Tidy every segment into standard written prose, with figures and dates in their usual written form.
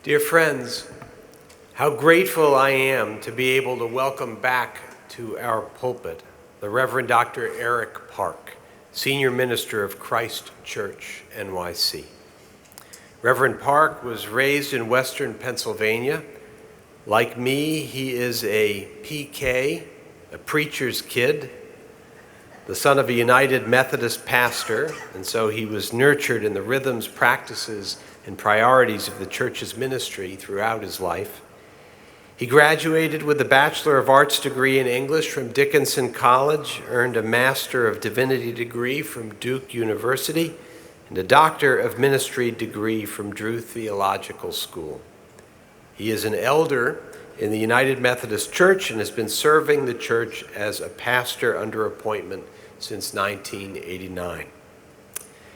Dear friends, how grateful I am to be able to welcome back to our pulpit the Reverend Dr. Eric Park, Senior Minister of Christ Church, NYC. Reverend Park was raised in Western Pennsylvania. Like me, he is a PK, a preacher's kid, the son of a United Methodist pastor, and so he was nurtured in the rhythms, practices, and priorities of the church's ministry throughout his life. He graduated with a Bachelor of Arts degree in English from Dickinson College, earned a Master of Divinity degree from Duke University, and a Doctor of Ministry degree from Drew Theological School. He is an elder in the United Methodist Church and has been serving the church as a pastor under appointment since 1989.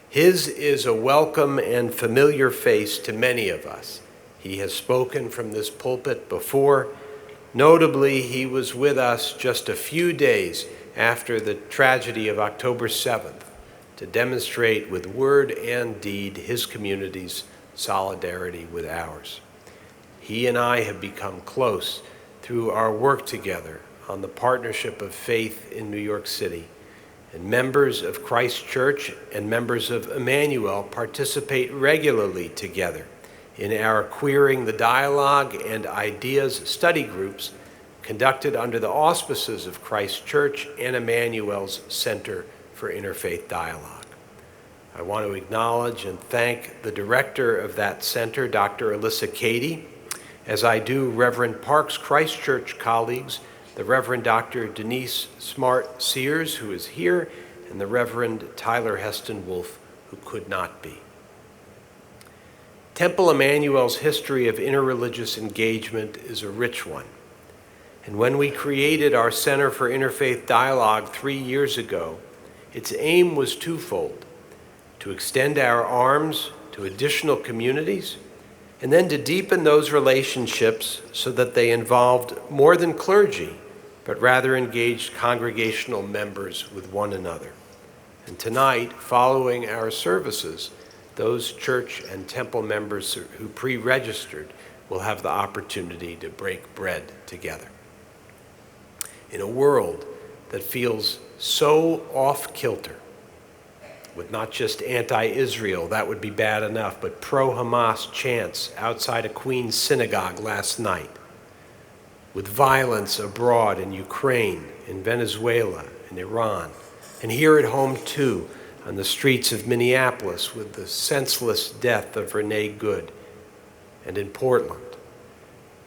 His is a welcome and familiar face to many of us. He has spoken from this pulpit before. Notably, he was with us just a few days after the tragedy of October 7th to demonstrate with word and deed his community's solidarity with ours. He and I have become close through our work together on the Partnership of Faith in New York City. And members of Christ Church and members of Emanu-El participate regularly together in our Queering the Dialogue and Ideas study groups conducted under the auspices of Christ Church and Emanu-El's Center for Interfaith Dialogue. I want to acknowledge and thank the director of that center, Dr. Alyssa Cady, as I do Reverend Park's Christ Church colleagues, the Reverend Dr. Denise Smart Sears, who is here, and the Reverend Tyler Heston Wolf, who could not be. Temple Emanu-El's history of interreligious engagement is a rich one. And when we created our Center for Interfaith Dialogue 3 years ago, its aim was twofold: to extend our arms to additional communities, and then to deepen those relationships so that they involved more than clergy, but rather engaged congregational members with one another. And tonight, following our services, those church and temple members who pre-registered will have the opportunity to break bread together. In a world that feels so off-kilter, with not just anti-Israel, that would be bad enough, but pro-Hamas chants outside a Queens synagogue last night, with violence abroad in Ukraine, in Venezuela, in Iran, and here at home too, on the streets of Minneapolis with the senseless death of Renee Good, and in Portland.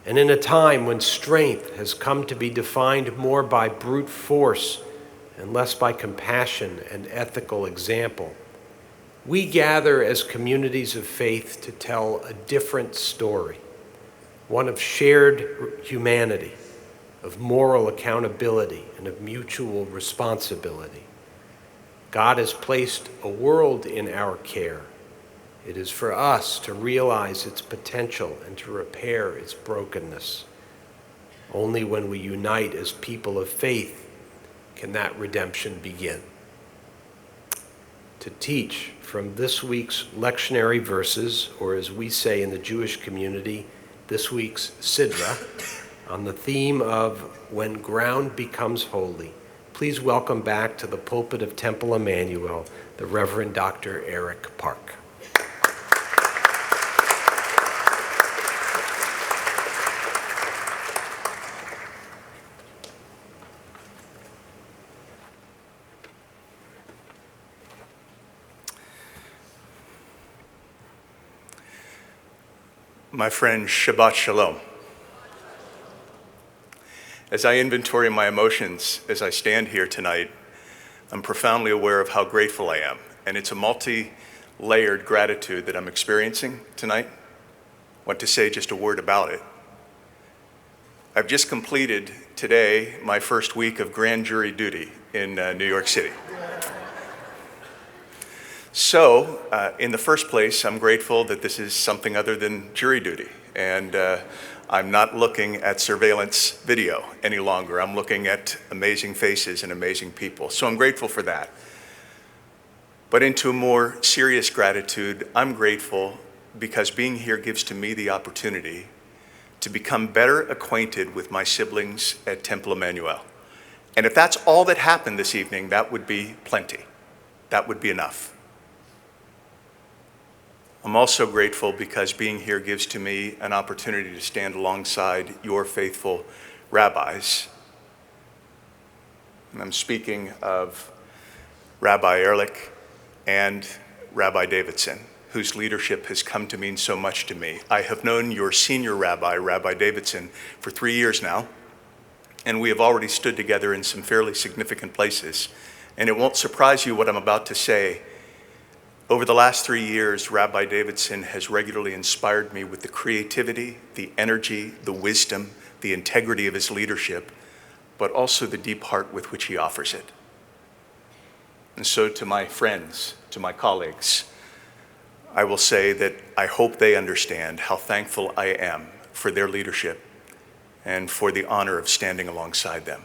And in a time when strength has come to be defined more by brute force and less by compassion and ethical example, we gather as communities of faith to tell a different story, one of shared humanity, of moral accountability, and of mutual responsibility. God has placed a world in our care. It is for us to realize its potential and to repair its brokenness. Only when we unite as people of faith can that redemption begin. To teach from this week's lectionary verses, or as we say in the Jewish community, this week's Sidra, on the theme of When Ground Becomes Holy, please welcome back to the pulpit of Temple Emanu-El, the Reverend Dr. Eric Park. My friend, Shabbat Shalom. As I inventory my emotions as I stand here tonight, I'm profoundly aware of how grateful I am. And it's a multi-layered gratitude that I'm experiencing tonight. I want to say just a word about it. I've just completed today my first week of grand jury duty in New York City. So, in the first place, I'm grateful that this is something other than jury duty. And I'm not looking at surveillance video any longer. I'm looking at amazing faces and amazing people. So I'm grateful for that. But into a more serious gratitude, I'm grateful because being here gives to me the opportunity to become better acquainted with my siblings at Temple Emanu-El. And if that's all that happened this evening, that would be plenty. That would be enough. I'm also grateful because being here gives to me an opportunity to stand alongside your faithful rabbis. And I'm speaking of Rabbi Ehrlich and Rabbi Davidson, whose leadership has come to mean so much to me. I have known your senior rabbi, Rabbi Davidson, for 3 years now, and we have already stood together in some fairly significant places. And it won't surprise you what I'm about to say. Over the last 3 years, Rabbi Davidson has regularly inspired me with the creativity, the energy, the wisdom, the integrity of his leadership, but also the deep heart with which he offers it. And so to my friends, to my colleagues, I will say that I hope they understand how thankful I am for their leadership and for the honor of standing alongside them.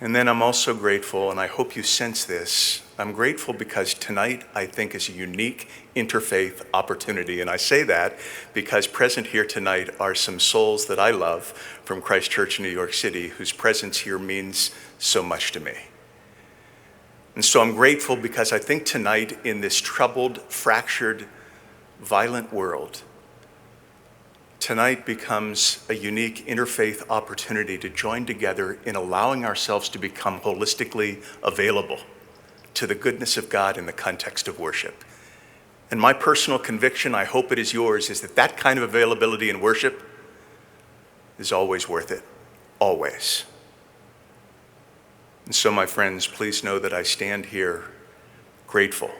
And then I'm also grateful, and I hope you sense this, I'm grateful because tonight I think is a unique interfaith opportunity. And I say that because present here tonight are some souls that I love from Christ Church in New York City, whose presence here means so much to me. And so I'm grateful because I think tonight in this troubled, fractured, violent world, tonight becomes a unique interfaith opportunity to join together in allowing ourselves to become holistically available to the goodness of God in the context of worship. And my personal conviction, I hope it is yours, is that that kind of availability in worship is always worth it, always. And so, my friends, please know that I stand here grateful.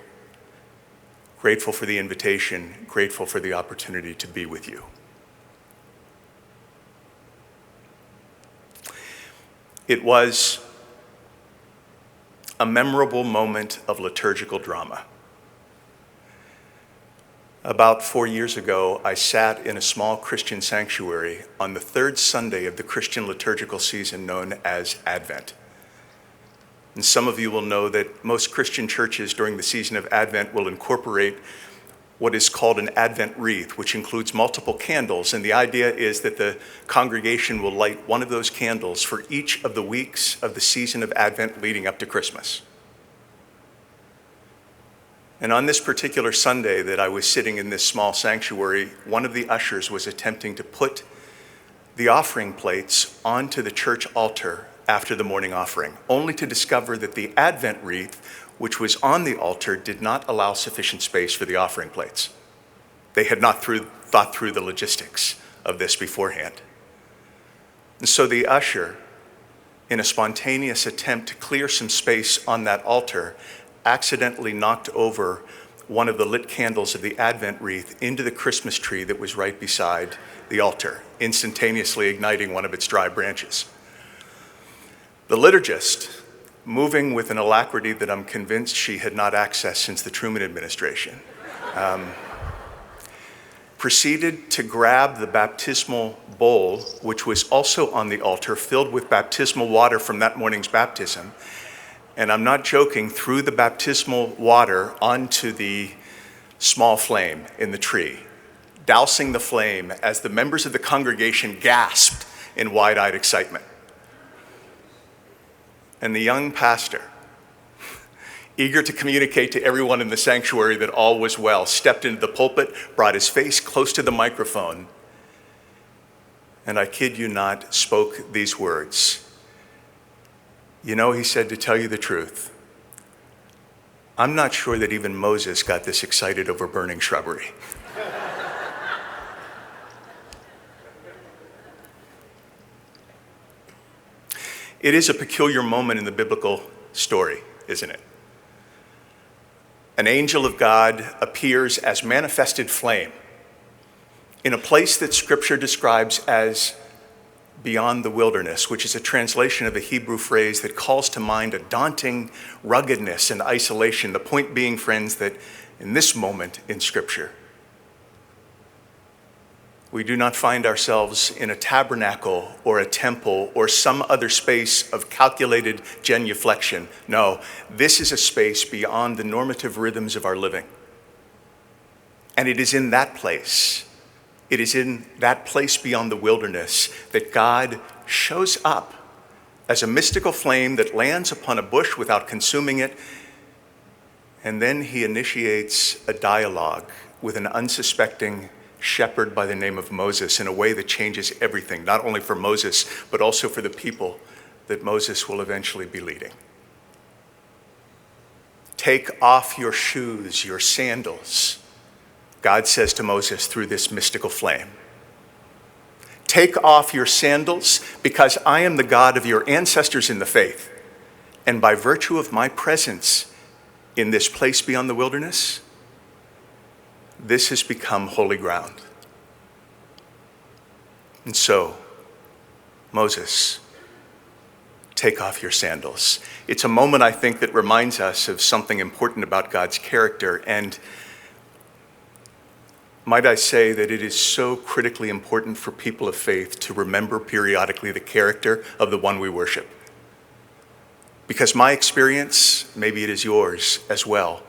Grateful for the invitation, grateful for the opportunity to be with you. It was a memorable moment of liturgical drama. About 4 years ago, I sat in a small Christian sanctuary on the third Sunday of the Christian liturgical season known as Advent. And some of you will know that most Christian churches during the season of Advent will incorporate what is called an Advent wreath, which includes multiple candles. And the idea is that the congregation will light one of those candles for each of the weeks of the season of Advent leading up to Christmas. And on this particular Sunday that I was sitting in this small sanctuary, one of the ushers was attempting to put the offering plates onto the church altar after the morning offering, only to discover that the Advent wreath, which was on the altar, did not allow sufficient space for the offering plates. They had not thought through the logistics of this beforehand. And so the usher, in a spontaneous attempt to clear some space on that altar, accidentally knocked over one of the lit candles of the Advent wreath into the Christmas tree that was right beside the altar, instantaneously igniting one of its dry branches. The liturgist, moving with an alacrity that I'm convinced she had not accessed since the Truman administration, proceeded to grab the baptismal bowl, which was also on the altar, filled with baptismal water from that morning's baptism, and I'm not joking, threw the baptismal water onto the small flame in the tree, dousing the flame as the members of the congregation gasped in wide-eyed excitement. And the young pastor, eager to communicate to everyone in the sanctuary that all was well, stepped into the pulpit, brought his face close to the microphone, and I kid you not, spoke these words. You know, he said, to tell you the truth, I'm not sure that even Moses got this excited over burning shrubbery. It is a peculiar moment in the biblical story, isn't it? An angel of God appears as manifested flame in a place that Scripture describes as beyond the wilderness, which is a translation of a Hebrew phrase that calls to mind a daunting ruggedness and isolation. The point being, friends, that in this moment in Scripture, we do not find ourselves in a tabernacle or a temple or some other space of calculated genuflection. No, this is a space beyond the normative rhythms of our living. And it is in that place, beyond the wilderness, that God shows up as a mystical flame that lands upon a bush without consuming it. And then he initiates a dialogue with an unsuspecting shepherd by the name of Moses in a way that changes everything, not only for Moses, but also for the people that Moses will eventually be leading. Take off your shoes, your sandals, God says to Moses through this mystical flame. Take off your sandals, because I am the God of your ancestors in the faith, and by virtue of my presence in this place beyond the wilderness, this has become holy ground. And so, Moses, take off your sandals. It's a moment, I think, that reminds us of something important about God's character. And might I say that it is so critically important for people of faith to remember periodically the character of the one we worship. Because my experience, maybe it is yours as well,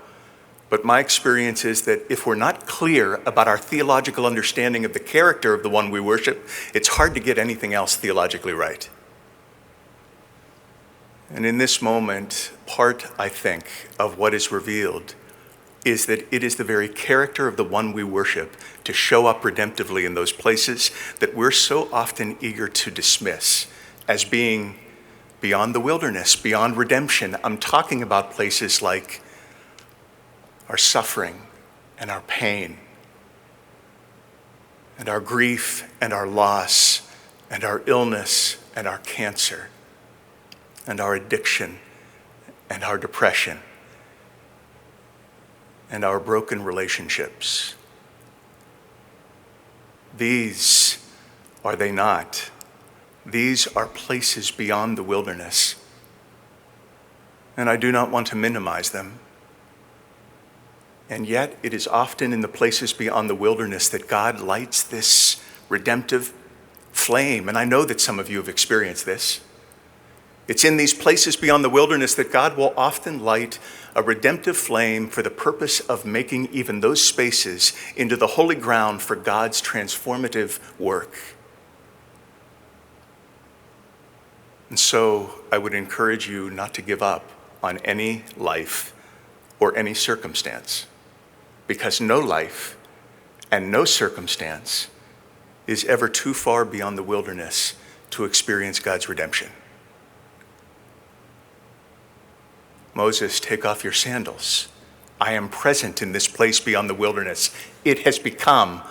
but my experience is that if we're not clear about our theological understanding of the character of the one we worship, it's hard to get anything else theologically right. And in this moment, part, I think, of what is revealed is that it is the very character of the one we worship to show up redemptively in those places that we're so often eager to dismiss as being beyond the wilderness, beyond redemption. I'm talking about places like our suffering and our pain and our grief and our loss and our illness and our cancer and our addiction and our depression and our broken relationships. These, are they not? These are places beyond the wilderness. And I do not want to minimize them. And yet, it is often in the places beyond the wilderness that God lights this redemptive flame. And I know that some of you have experienced this. It's in these places beyond the wilderness that God will often light a redemptive flame for the purpose of making even those spaces into the holy ground for God's transformative work. And so I would encourage you not to give up on any life or any circumstance, because no life and no circumstance is ever too far beyond the wilderness to experience God's redemption. Moses, take off your sandals. I am present in this place beyond the wilderness. It has become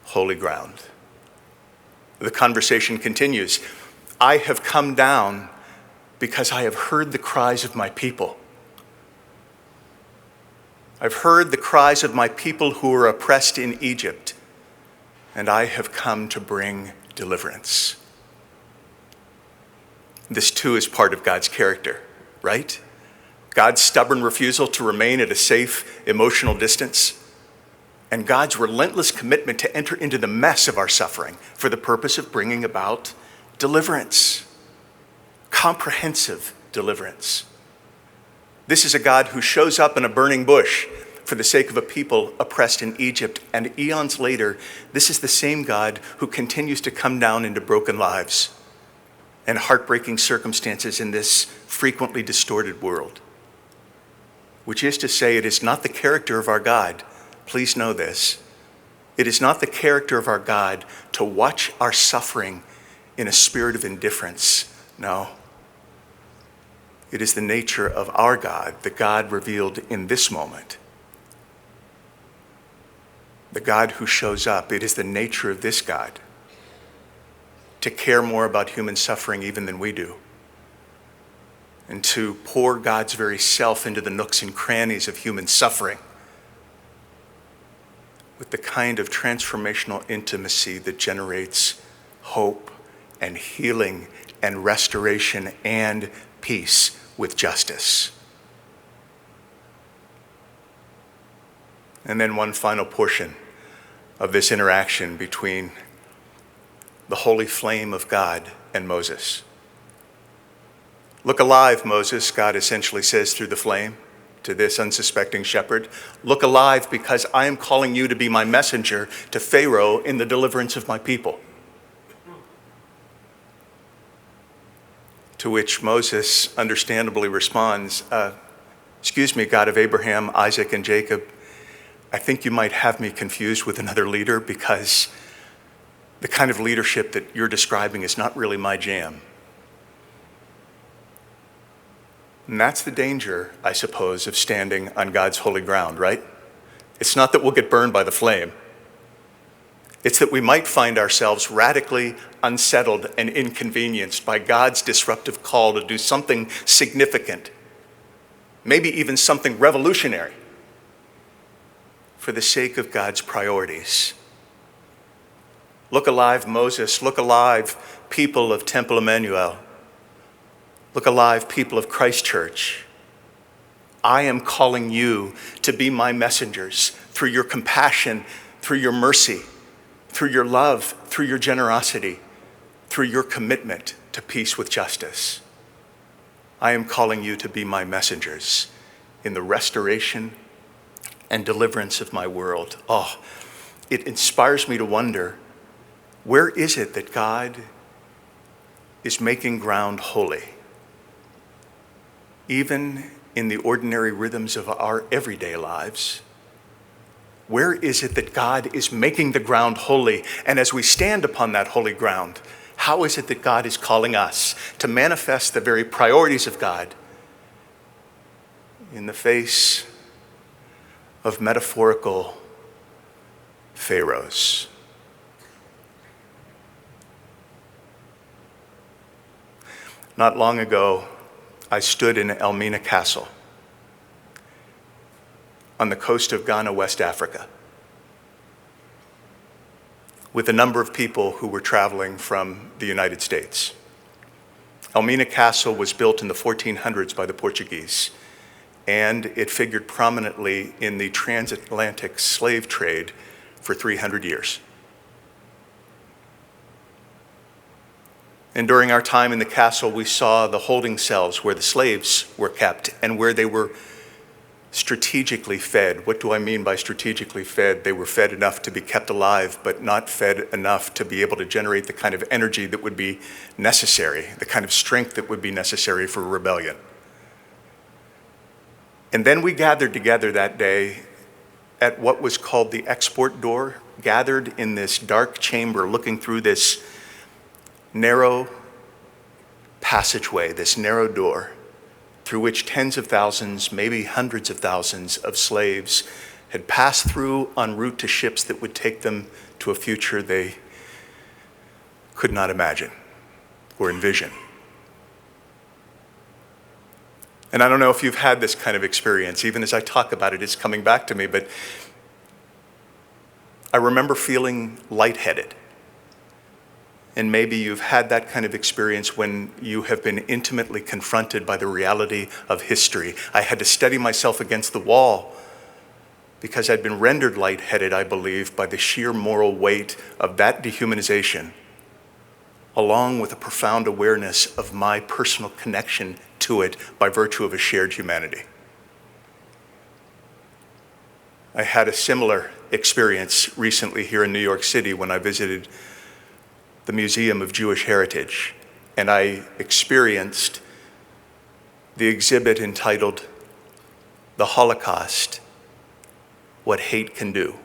holy ground. The conversation continues. I have come down because I have heard the cries of my people. I've heard the cries of my people who are oppressed in Egypt, and I have come to bring deliverance. This too is part of God's character, right? God's stubborn refusal to remain at a safe emotional distance, and God's relentless commitment to enter into the mess of our suffering for the purpose of bringing about deliverance, comprehensive deliverance. This is a God who shows up in a burning bush for the sake of a people oppressed in Egypt, and eons later, this is the same God who continues to come down into broken lives and heartbreaking circumstances in this frequently distorted world. Which is to say, it is not the character of our God, please know this, it is not the character of our God to watch our suffering in a spirit of indifference. No. It is the nature of our God, the God revealed in this moment. The God who shows up, it is the nature of this God to care more about human suffering even than we do, and to pour God's very self into the nooks and crannies of human suffering with the kind of transformational intimacy that generates hope and healing and restoration and peace with justice. And then one final portion of this interaction between the holy flame of God and Moses. Look alive, Moses, God essentially says through the flame. to this unsuspecting shepherd, "Look alive, because I am calling you to be my messenger to Pharaoh in the deliverance of my people." To which Moses understandably responds, "Excuse me, God of Abraham, Isaac, and Jacob, I think you might have me confused with another leader, because the kind of leadership that you're describing is not really my jam." And that's the danger, I suppose, of standing on God's holy ground, right? It's not that we'll get burned by the flame. It's that we might find ourselves radically unsettled and inconvenienced by God's disruptive call to do something significant, maybe even something revolutionary, for the sake of God's priorities. Look alive, Moses. Look alive, people of Temple Emanu-El. Look alive, people of Christ Church. I am calling you to be my messengers through your compassion, through your mercy, through your love, through your generosity, through your commitment to peace with justice. I am calling you to be my messengers in the restoration and deliverance of my world. Oh, it inspires me to wonder, where is it that God is making ground holy? Even in the ordinary rhythms of our everyday lives, where is it that God is making the ground holy? And as we stand upon that holy ground, how is it that God is calling us to manifest the very priorities of God in the face of metaphorical pharaohs? Not long ago, I stood in Elmina Castle on the coast of Ghana, West Africa, with a number of people who were traveling from the United States. Elmina Castle was built in the 1400s by the Portuguese, and it figured prominently in the transatlantic slave trade for 300 years. And during our time in the castle, we saw the holding cells where the slaves were kept and where they were strategically fed. What do I mean by strategically fed? They were fed enough to be kept alive, but not fed enough to be able to generate the kind of energy that would be necessary, the kind of strength that would be necessary for rebellion. And then we gathered together that day at what was called the export door, gathered in this dark chamber looking through this narrow passageway, this narrow door, through which tens of thousands, maybe hundreds of thousands of slaves had passed through en route to ships that would take them to a future they could not imagine or envision. And I don't know if you've had this kind of experience. Even as I talk about it, it's coming back to me, but I remember feeling lightheaded. And maybe you've had that kind of experience when you have been intimately confronted by the reality of history. I had to steady myself against the wall because I'd been rendered lightheaded, I believe, by the sheer moral weight of that dehumanization, along with a profound awareness of my personal connection to it by virtue of a shared humanity. I had a similar experience recently here in New York City when I visited the Museum of Jewish Heritage, and I experienced the exhibit entitled "The Holocaust, What Hate Can Do."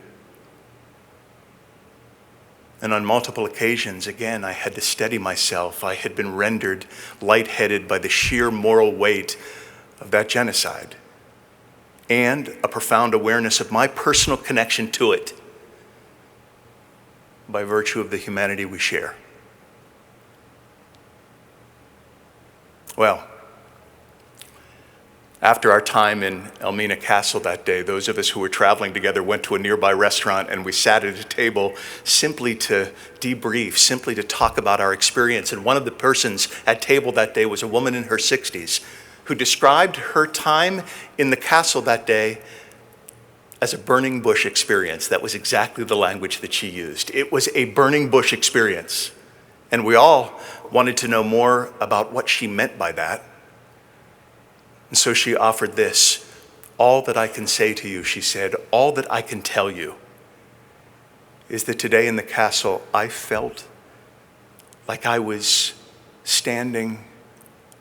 And on multiple occasions, again, I had to steady myself. I had been rendered lightheaded by the sheer moral weight of that genocide and a profound awareness of my personal connection to it by virtue of the humanity we share. Well, after our time in Elmina Castle that day, those of us who were traveling together went to a nearby restaurant and we sat at a table simply to debrief, simply to talk about our experience. And one of the persons at table that day was a woman in her 60s who described her time in the castle that day as a burning bush experience. That was exactly the language that she used. It was a burning bush experience. And we all wanted to know more about what she meant by that. And so she offered this: All that I can say to you, she said, all that I can tell you is that today in the castle, I felt like I was standing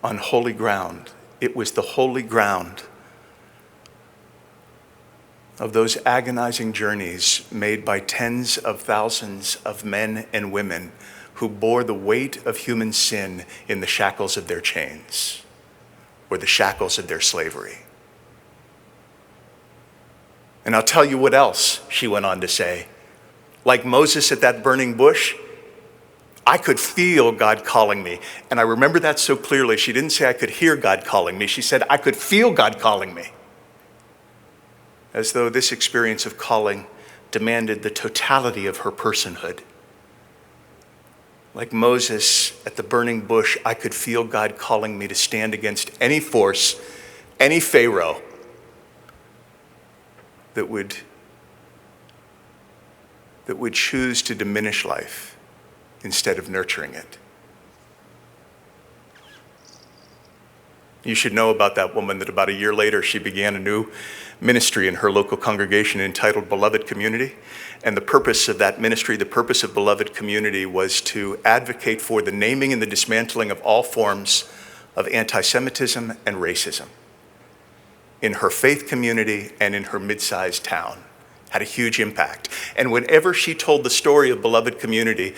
on holy ground. It was the holy ground of those agonizing journeys made by tens of thousands of men and women who bore the weight of human sin in the shackles of their chains or the shackles of their slavery. And I'll tell you what else, she went on to say. Like Moses at that burning bush, I could feel God calling me. And I remember that so clearly. She didn't say I could hear God calling me. She said I could feel God calling me. As though this experience of calling demanded the totality of her personhood. Like Moses at the burning bush, I could feel God calling me to stand against any force, any Pharaoh that would choose to diminish life instead of nurturing it. You should know about that woman that about a year later, she began a new ministry in her local congregation entitled Beloved Community. And the purpose of that ministry, the purpose of Beloved Community, was to advocate for the naming and the dismantling of all forms of anti-Semitism and racism in her faith community and in her mid-sized town. Had a huge impact. And whenever she told the story of Beloved Community,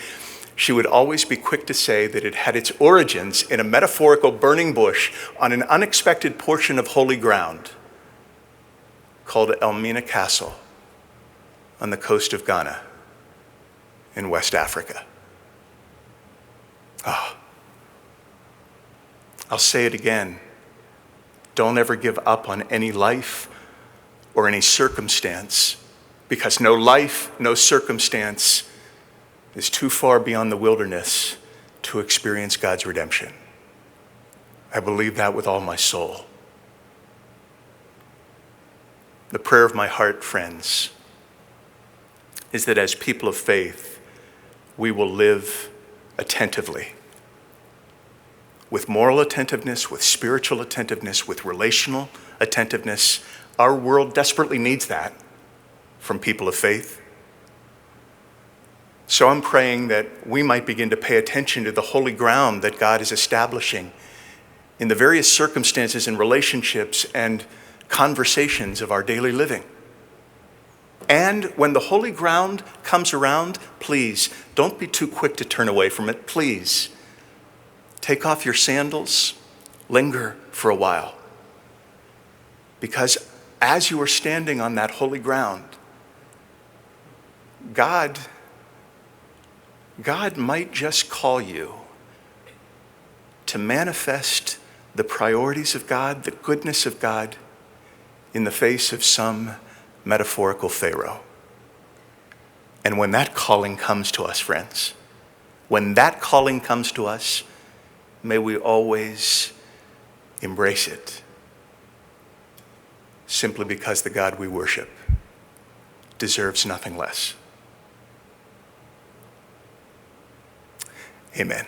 she would always be quick to say that it had its origins in a metaphorical burning bush on an unexpected portion of holy ground called Elmina Castle on the coast of Ghana in West Africa. I'll say it again. Don't ever give up on any life or any circumstance, because no life, no circumstance is too far beyond the wilderness to experience God's redemption. I believe that with all my soul. The prayer of my heart, friends, is that as people of faith, we will live attentively, with moral attentiveness, with spiritual attentiveness, with relational attentiveness. Our world desperately needs that from people of faith. So I'm praying that we might begin to pay attention to the holy ground that God is establishing in the various circumstances and relationships and conversations of our daily living. And when the holy ground comes around, please don't be too quick to turn away from it. Please take off your sandals, linger for a while. Because as you are standing on that holy ground, God might just call you to manifest the priorities of God, the goodness of God, in the face of some metaphorical Pharaoh. And when that calling comes to us, friends, when that calling comes to us, may we always embrace it, simply because the God we worship deserves nothing less. Amen.